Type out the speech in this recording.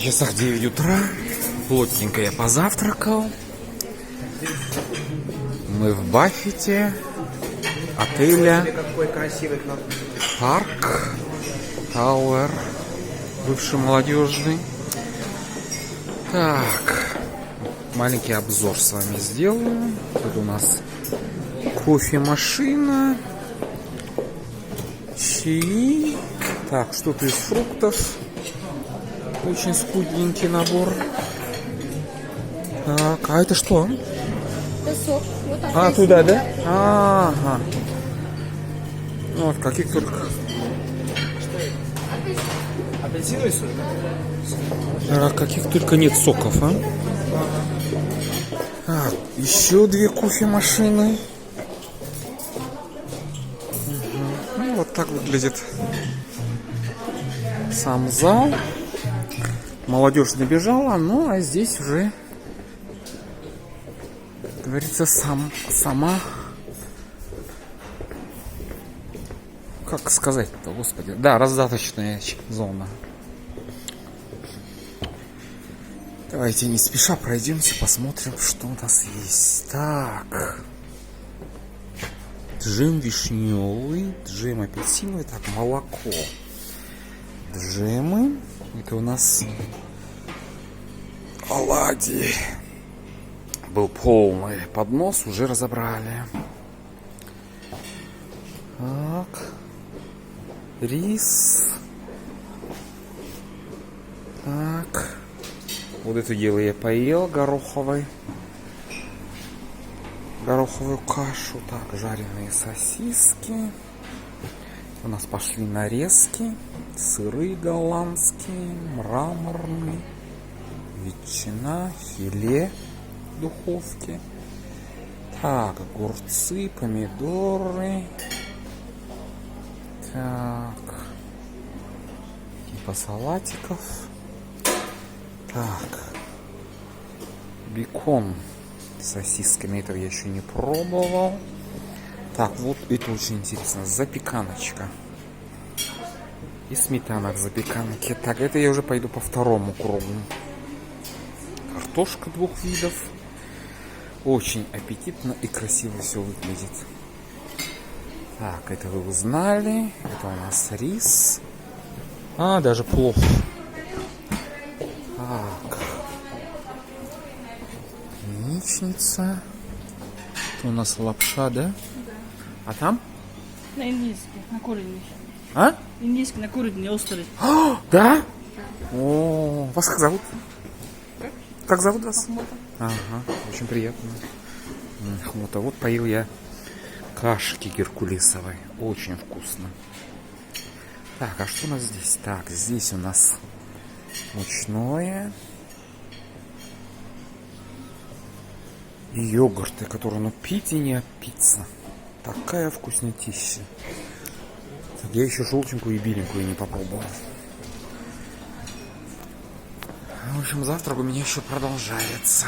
На часах 9 утра. Плотненько я позавтракал. Мы в Баффете. Отеля Какой красивый к нам. Парк Тауэр. Бывший молодежный. Так. Маленький обзор с вами сделаю. Тут у нас кофемашина. Чаи. Так, что-то из фруктов. Очень скудненький набор. Так, а это что? Это сок. Вот Туда, да? Ага. Вот, каких только... Апельсиновый сок? Каких только нет соков, а? Так, еще 2 кофемашины. Ну, вот так выглядит сам зал. Молодежь набежала, ну а здесь уже, как говорится, сама, как сказать-то, господи, да, раздаточная зона. Давайте не спеша пройдемте, посмотрим, что у нас есть. Так, джем вишневый, джем апельсиновый, так, молоко, джемы. Это у нас оладьи. Был полный поднос, уже разобрали. Так. Рис. Так. Вот это дело я поел, гороховую кашу. Так, жареные сосиски. У нас пошли нарезки. Сыры голландские, мраморный, ветчина, филе в духовке. Так, огурцы, помидоры. Так, типа салатиков. Так, бекон с сосисками, этого я еще не пробовал. Так, вот это очень интересно, запеканочка. И сметана в запеканке. Так, это я уже пойду по второму кругу. Картошка 2 видов. Очень аппетитно и красиво все выглядит. Так, это вы узнали. Это у нас рис. Даже плов. Так. Яичница. Это у нас лапша, да? А там? На индийский, на куриный. А? Индийский, на куриный, острый. Да? О, вас как зовут? Как зовут вас? Ага, очень приятно. Вот поел я кашки геркулесовой. Очень вкусно. Так, а что у нас здесь? Так, здесь у нас мучное. И йогурты, которые, пить и не опиться. Такая вкуснятища. Я еще желтенькую и беленькую не попробовал. В общем, завтрак у меня еще продолжается.